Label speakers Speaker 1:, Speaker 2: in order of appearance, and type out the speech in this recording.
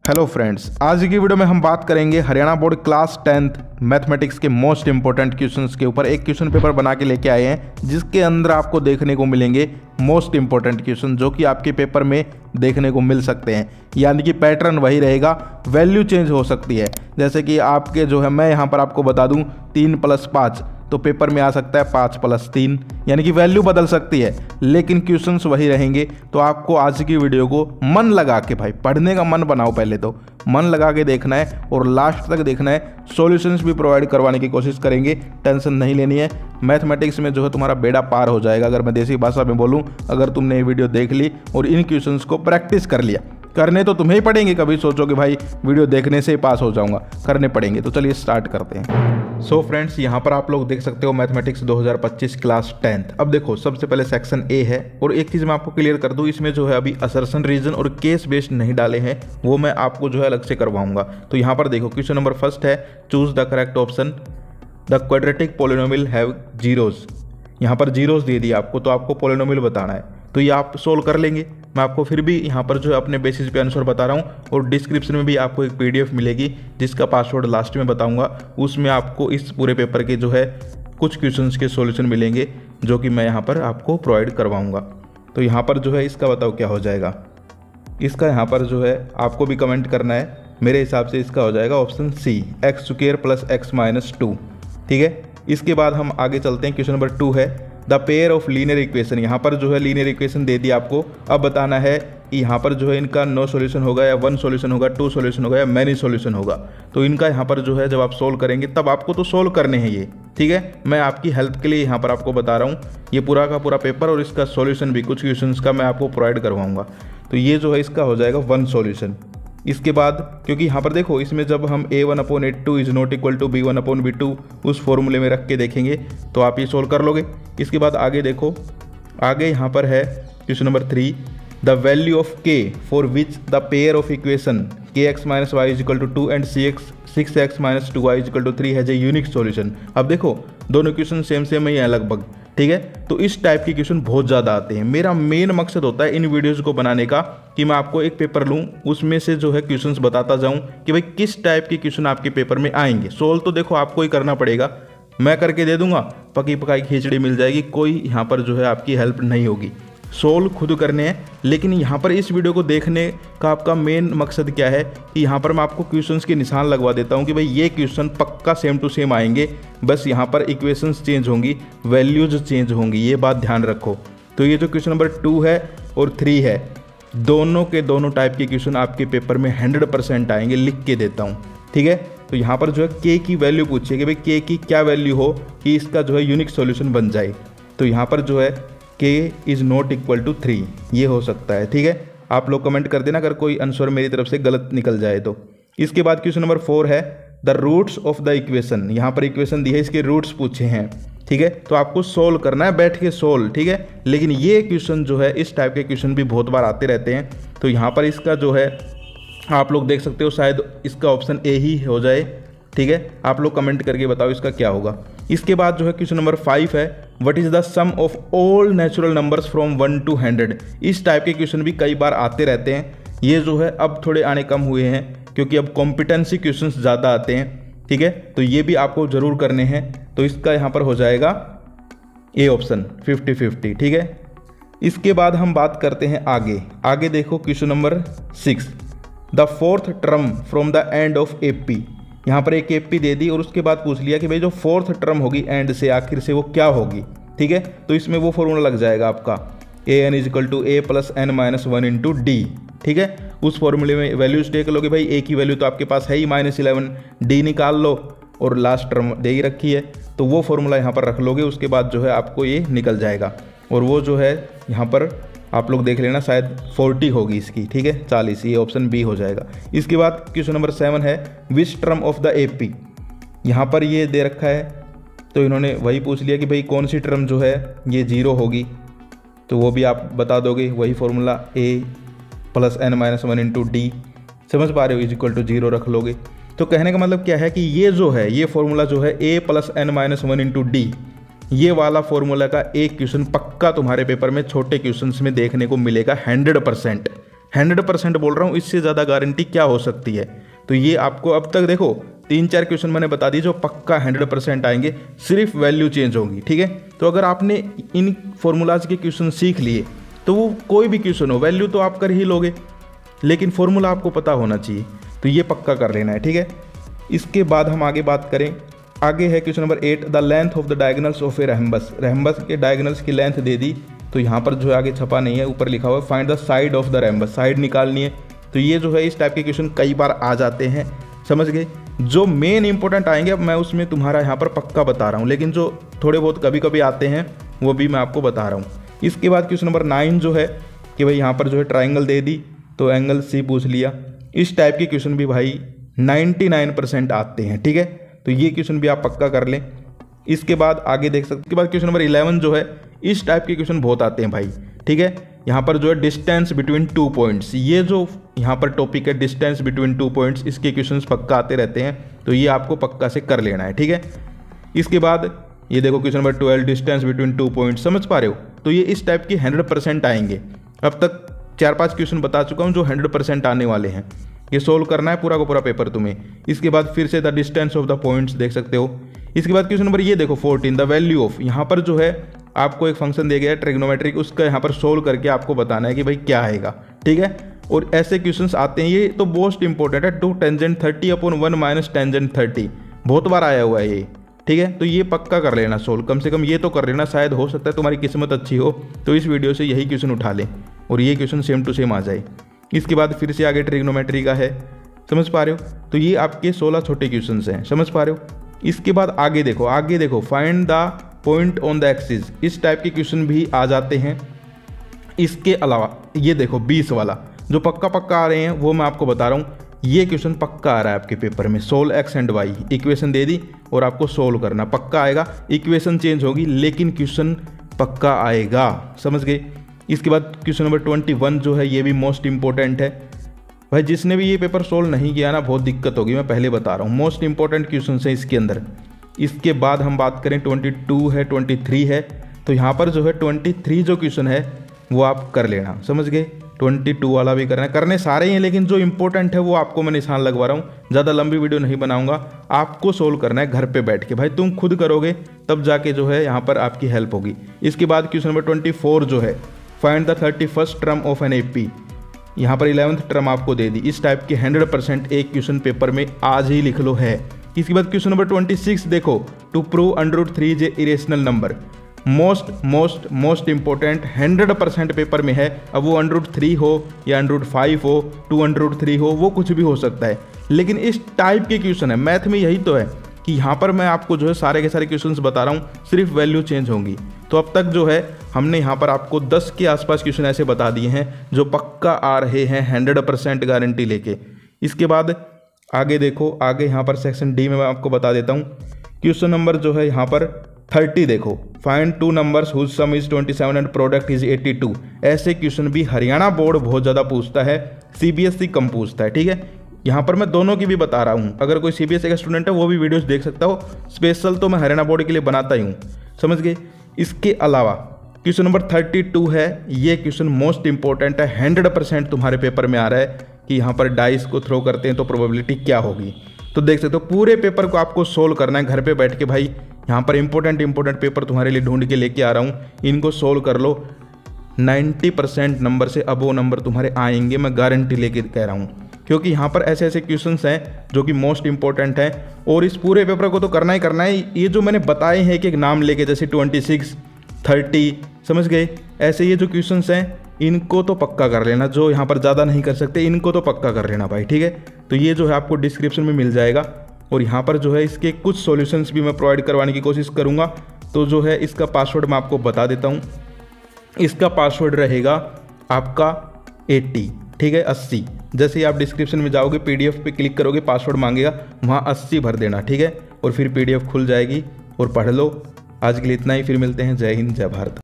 Speaker 1: Hello friends, आज की video में हम बात करेंगे Haryana board class 10th mathematics के मोस्ट इंपॉर्टेंट क्वेश्चंस के ऊपर। एक क्वेश्चन पेपर बना के लेके आए हैं जिसके अंदर आपको देखने को मिलेंगे मोस्ट इंपॉर्टेंट क्वेश्चन जो कि आपके पेपर में देखने को मिल सकते हैं। यानी कि पैटर्न वही रहेगा, वैल्यू चेंज हो सकती है। जैसे कि आपके जो है, मैं यहाँ पर आपको बता दूँ 3 + 5 तो पेपर में आ सकता है 5 + 3, यानी कि वैल्यू बदल सकती है लेकिन क्वेश्चंस वही रहेंगे। तो आपको आज की वीडियो को मन लगा के, भाई पढ़ने का मन बनाओ, पहले तो मन लगा के देखना है और लास्ट तक देखना है। सॉल्यूशंस भी प्रोवाइड करवाने की कोशिश करेंगे, टेंशन नहीं लेनी है। मैथमेटिक्स में जो है तुम्हारा बेड़ा पार हो जाएगा। अगर मैं देसी भाषा में बोलूँ, अगर तुमने ये वीडियो देख ली और इन क्वेश्चंस को प्रैक्टिस कर लिया, करने तो तुम्हें ही पड़ेंगे। कभी सोचो कि भाई वीडियो देखने से ही पास हो जाऊंगा, करने पड़ेंगे। तो चलिए स्टार्ट करते हैं। सो फ्रेंड्स, यहाँ पर आप लोग देख सकते हो मैथमेटिक्स 2025 क्लास 10th। अब देखो, सबसे पहले सेक्शन ए है और एक चीज़ मैं आपको क्लियर कर दूँ, इसमें जो है अभी असर्शन, रीजन और केस बेस्ड नहीं डाले हैं, वो मैं आपको जो है अलग से करवाऊंगा। तो यहाँ पर देखो, क्वेश्चन नंबर फर्स्ट है, choose the correct option, the quadratic polynomial have zeros. यहाँ पर जीरोज दे दिया आपको, तो आपको पोलिनोमियल बताना है। तो ये आप सोल्व कर लेंगे। मैं आपको फिर भी यहाँ पर जो है अपने बेसिस पे आंसर बता रहा हूँ और डिस्क्रिप्शन में भी आपको एक PDF मिलेगी जिसका पासवर्ड लास्ट में बताऊँगा। उसमें आपको इस पूरे पेपर के जो है कुछ क्वेश्चंस के सॉल्यूशन मिलेंगे जो कि मैं यहाँ पर आपको प्रोवाइड करवाऊँगा। तो यहाँ पर जो है इसका बताओ क्या हो जाएगा। इसका यहाँ पर जो है आपको भी कमेंट करना है। मेरे हिसाब से इसका हो जाएगा ऑप्शन सी, x² + x - 2। ठीक है, इसके बाद हम आगे चलते हैं। क्वेश्चन नंबर 2 है, the pair of linear equation. यहाँ पर जो है लीनियर इक्वेशन दे दिया आपको। अब बताना है कि यहाँ पर जो है इनका नो सॉल्यूशन होगा या 1 सॉल्यूशन होगा, 2 सॉल्यूशन होगा या मैनी सॉल्यूशन होगा। तो इनका यहाँ पर जो है जब आप सोल्व करेंगे तब आपको तो सोल्व करने हैं ये। ठीक है, मैं आपकी हेल्प के लिए यहाँ पर आपको बता रहा हूँ। ये पूरा का पूरा पेपर और इसका सॉल्यूशन भी कुछ क्वेश्चन का मैं आपको प्रोवाइड करवाऊँगा। तो ये जो है इसका हो जाएगा 1 सॉल्यूशन। इसके बाद क्योंकि यहाँ पर देखो, इसमें जब हम a1/a2 is not equal to b1/b2 उस फॉर्मूले में रख के देखेंगे तो आप ये सोल्व कर लोगे। इसके बाद आगे देखो, आगे यहाँ पर है question number 3, the value of k for which the pair of equation kx - y = 2 and 6x - 2y = 3 has a unique solution. अब देखो, दोनों क्वेश्चन सेम ही है लगभग। ठीक है, तो इस टाइप के क्वेश्चन बहुत ज़्यादा आते हैं। मेरा मेन मकसद होता है इन वीडियोज़ को बनाने का कि मैं आपको एक पेपर लूँ, उसमें से जो है क्वेश्चंस बताता जाऊँ कि भाई किस टाइप के क्वेश्चन आपके पेपर में आएंगे। सोल्व तो देखो आपको ही करना पड़ेगा, मैं करके दे दूंगा, पकी पकाई खिचड़ी मिल जाएगी, कोई यहाँ पर जो है आपकी हेल्प नहीं होगी। सोल्व खुद करने हैं। लेकिन यहाँ पर इस वीडियो को देखने का आपका मेन मकसद क्या है कि यहाँ पर मैं आपको क्वेश्चंस के निशान लगवा देता हूँ कि भाई ये क्वेश्चन पक्का सेम टू सेम आएंगे, बस यहाँ पर इक्वेशंस चेंज होंगी, वैल्यूज चेंज होंगी, ये बात ध्यान रखो। तो ये जो क्वेश्चन नंबर 2 है और 3 है, दोनों के दोनों टाइप के क्वेश्चन आपके पेपर में 100% आएंगे, लिख के देता हूँ। ठीक है, तो यहाँ पर जो है k की वैल्यू पूछिए कि भाई k की क्या वैल्यू हो कि इसका जो है यूनिक सॉल्यूशन बन जाए। तो यहाँ पर जो है k is not equal to 3, ये हो सकता है। ठीक है, आप लोग कमेंट कर देना अगर कोई आंसर मेरी तरफ से गलत निकल जाए तो। इसके बाद क्वेश्चन नंबर 4 है, the roots of the equation. यहाँ पर इक्वेशन दी है, इसके रूट्स पूछे हैं। ठीक है, तो आपको सोल्व करना है, बैठ के सोल्व। ठीक है, लेकिन ये क्वेश्चन जो है, इस टाइप के क्वेश्चन भी बहुत बार आते रहते हैं। तो यहाँ पर इसका जो है आप लोग देख सकते हो, शायद इसका ऑप्शन ए ही हो जाए। ठीक है, आप लोग कमेंट करके बताओ इसका क्या होगा। इसके बाद जो है क्वेश्चन नंबर 5 है, what is the sum of all natural numbers from 1 to 100। इस टाइप के क्वेश्चन भी कई बार आते रहते हैं। ये जो है अब थोड़े आने कम हुए हैं क्योंकि अब कॉम्पिटेंसी क्वेश्चन ज़्यादा आते हैं। ठीक है, तो ये भी आपको ज़रूर करने हैं। तो इसका यहाँ पर हो जाएगा ए ऑप्शन 50-50। ठीक है, इसके बाद हम बात करते हैं आगे देखो question number 6, the 4th term from the end of AP। यहाँ पर एक AP दे दी और उसके बाद पूछ लिया कि भाई जो 4th टर्म होगी एंड से, आखिर से, वो क्या होगी। ठीक है, तो इसमें वो फॉर्मूला लग जाएगा आपका an = a + n - 1 × d। ठीक है, उस फॉर्मूले में वैल्यूज टेक लोगे। भाई a की वैल्यू तो आपके पास है ही -11, d निकाल लो और लास्ट टर्म दे ही रखी है, तो वो फॉर्मूला यहाँ पर रख लोगे। उसके बाद जो है आपको ये निकल जाएगा और वो जो है यहाँ पर आप लोग देख लेना, शायद 40 होगी इसकी। ठीक है, 40, ये ऑप्शन बी हो जाएगा। इसके बाद क्वेश्चन नंबर 7 है, which term of the AP। यहाँ पर ये दे रखा है, तो इन्होंने वही पूछ लिया कि भाई कौन सी टर्म जो है ये 0 होगी, तो वो भी आप बता दोगे। वही फॉर्मूला a + n - 1 × d, समझ पा रहे हो, = 0 रख लोगे। तो कहने का मतलब क्या है कि ये जो है, ये फॉर्मूला जो है a + n - 1 × d, ये वाला फॉर्मूला का एक क्वेश्चन पक्का तुम्हारे पेपर में छोटे क्वेश्चंस में देखने को मिलेगा 100%। 100% बोल रहा हूँ, इससे ज़्यादा गारंटी क्या हो सकती है। तो ये आपको अब तक देखो 3-4 क्वेश्चन मैंने बता दिए जो पक्का 100% आएंगे, सिर्फ वैल्यू चेंज होगी, ठीक है। तो अगर आपने इन फॉर्मूलाज के क्वेश्चन सीख लिए तो वो कोई भी क्वेश्चन हो वैल्यू तो आप कर ही लोगे, लेकिन फॉर्मूला आपको पता होना चाहिए। तो ये पक्का कर लेना है, ठीक है। इसके बाद हम आगे बात करें, आगे है question number 8, the length of the diagonals of ए रैम्बस। रैम्बस के डायगोनल्स की लेंथ दे दी, तो यहाँ पर जो है आगे छपा नहीं है, ऊपर लिखा हुआ है find the side of the रैम्बस, side निकालनी है। तो ये जो है इस टाइप के क्वेश्चन कई बार आ जाते हैं, समझ गए। जो मेन इंपॉर्टेंट आएंगे अब मैं उसमें तुम्हारा यहाँ पर पक्का बता रहा हूँ, लेकिन जो थोड़े बहुत कभी कभी आते हैं वो भी मैं आपको बता रहा हूँ। इसके बाद क्वेश्चन नंबर 9 जो है कि भाई यहाँ पर जो है ट्राइंगल दे दी तो एंगल सी पूछ लिया। इस टाइप के क्वेश्चन भी भाई 99% आते हैं, ठीक है। तो ये क्वेश्चन भी आप पक्का कर लें। इसके बाद आगे देख सकते, इसके बाद क्वेश्चन नंबर 11 जो है इस टाइप के क्वेश्चन बहुत आते हैं भाई, ठीक है। यहाँ पर जो है डिस्टेंस बिटवीन 2 पॉइंट्स, ये जो यहाँ पर टॉपिक है डिस्टेंस बिटवीन 2 पॉइंट्स, इसके क्वेश्चंस पक्का आते रहते हैं, तो ये आपको पक्का से कर लेना है, ठीक है। इसके बाद ये देखो question number 12, distance between 2 points, समझ पा रहे हो। तो ये इस टाइप के 100% आएंगे। अब तक 4-5 क्वेश्चन बता चुका हूँ जो 100% आने वाले हैं, ये सोल्व करना है पूरा का पूरा पेपर तुम्हें। इसके बाद फिर से the distance of the points देख सकते हो। इसके बाद क्वेश्चन नंबर ये देखो 14, द वैल्यू ऑफ, यहाँ पर जो है आपको एक फंक्शन दिया गया है ट्रिग्नोमेट्रिक, उसका यहाँ पर सोल्व करके आपको बताना है कि भाई क्या आएगा, ठीक है। और ऐसे क्वेश्चंस आते हैं, ये तो मोस्ट इंपॉर्टेंट है, 2 टेंजेंट 30/1 माइनस टेंजेंट 30, बहुत बार आया हुआ है ये, ठीक है। तो ये पक्का कर लेना सोल्व, कम से कम ये तो कर लेना, शायद हो सकता है तुम्हारी किस्मत अच्छी हो तो इस वीडियो से यही क्वेश्चन उठा लें और ये क्वेश्चन सेम टू सेम आ जाए। इसके बाद फिर से आगे ट्रिग्नोमेट्री का है, समझ पा रहे हो। तो ये आपके 16 छोटे क्वेश्चन हैं, समझ पा रहे हो। इसके बाद आगे देखो find the point on the axis, इस टाइप के क्वेश्चन भी आ जाते हैं। इसके अलावा ये देखो 20 वाला जो पक्का आ रहे हैं वो मैं आपको बता रहा हूँ, ये क्वेश्चन पक्का आ रहा है आपके पेपर में। Solve X and Y, equation दे दी और आपको सोल्व करना, पक्का आएगा। इक्वेशन चेंज होगी लेकिन क्वेश्चन पक्का आएगा, समझ गए। इसके बाद क्वेश्चन नंबर 21 जो है ये भी मोस्ट इंपॉर्टेंट है भाई, जिसने भी ये पेपर सोल्व नहीं किया ना बहुत दिक्कत होगी, मैं पहले बता रहा हूँ। मोस्ट इंपॉर्टेंट क्वेश्चन है इसके अंदर। इसके बाद हम बात करें 22 है, 23 है, तो यहाँ पर जो है 23 जो क्वेश्चन है वो आप कर लेना, समझ गए। 22 वाला भी करने सारे ही हैं, लेकिन जो इंपॉर्टेंट है वो आपको मैं निशान लगवा रहा हूँ। ज़्यादा लंबी वीडियो नहीं बनाऊंगा, आपको सोल्व करना है घर पे बैठ के भाई, तुम खुद करोगे तब जाके जो है यहाँ पर आपकी हेल्प होगी। इसके बाद क्वेश्चन नंबर 24 जो है find the 31st term of an AP, यहाँ पर 11th टर्म आपको दे दी। इस टाइप के 100% एक क्वेश्चन पेपर में आज ही लिख लो है। इसके बाद क्वेश्चन नंबर 26 देखो, to prove √3 is a irrational number, most important 100% paper में है। अब वो √3 हो या √5 हो, 2√3 हो, वो कुछ भी हो सकता है, लेकिन इस टाइप के क्वेश्चन है। मैथ में यही तो है कि यहाँ पर मैं आपको जो है सारे के सारे क्वेश्चंस बता रहा हूँ, सिर्फ वैल्यू चेंज होंगी। तो अब तक जो है हमने यहाँ पर आपको 10 के आसपास क्वेश्चन ऐसे बता दिए हैं जो पक्का आ रहे हैं 100% गारंटी लेके। इसके बाद आगे देखो, आगे यहाँ पर सेक्शन डी में मैं आपको बता देता हूँ। क्वेश्चन नंबर जो है यहाँ पर 30 देखो, find 2 numbers whose sum is 27 and product is 82। ऐसे क्वेश्चन भी हरियाणा बोर्ड बहुत ज़्यादा पूछता है, CBSE कम पूछता है, ठीक है। यहाँ पर मैं दोनों की भी बता रहा हूँ, अगर कोई CBSE का स्टूडेंट है वो भी वीडियोस देख सकता हो, स्पेशल तो मैं हरियाणा बोर्ड के लिए बनाता ही हूँ, समझ गए। इसके अलावा क्वेश्चन नंबर 32 है, ये क्वेश्चन मोस्ट इंपॉर्टेंट है, 100% तुम्हारे पेपर में आ रहा है कि यहाँ पर डाइस को थ्रो करते हैं तो प्रोबेबिलिटी क्या होगी। तो देख सकते हो पूरे पेपर को आपको सोल्व करना है घर पे बैठ के भाई। यहाँ पर इंपॉर्टेंट पेपर तुम्हारे लिए ढूंढ के लेके आ रहा हूँ, इनको सोल्व कर लो। 90% नंबर से अबो नंबर तुम्हारे आएंगे, मैं गारंटी लेके कह रहा हूँ, क्योंकि यहाँ पर ऐसे क्वेश्चंस हैं जो कि मोस्ट इंपॉर्टेंट हैं और इस पूरे पेपर को तो करना ही करना है। ये जो मैंने बताए हैं कि एक नाम लेके, जैसे 26, 30, समझ गए, ऐसे ये जो क्वेश्चंस हैं इनको तो पक्का कर लेना। जो यहाँ पर ज़्यादा नहीं कर सकते इनको तो पक्का कर लेना भाई, ठीक है। तो ये जो है आपको डिस्क्रिप्शन में मिल जाएगा और यहाँ पर जो है इसके कुछ सॉल्यूशंस भी मैं प्रोवाइड करवाने की कोशिश करूँगा। तो जो है इसका पासवर्ड मैं आपको बता देता हूँ, इसका पासवर्ड रहेगा आपका 80, ठीक है, 80। जैसे ही आप डिस्क्रिप्शन में जाओगे PDF पे क्लिक करोगे, पासवर्ड मांगेगा, वहाँ 80 भर देना, ठीक है, और फिर PDF खुल जाएगी और पढ़ लो। आज के लिए इतना ही, फिर मिलते हैं। जय हिंद, जय भारत।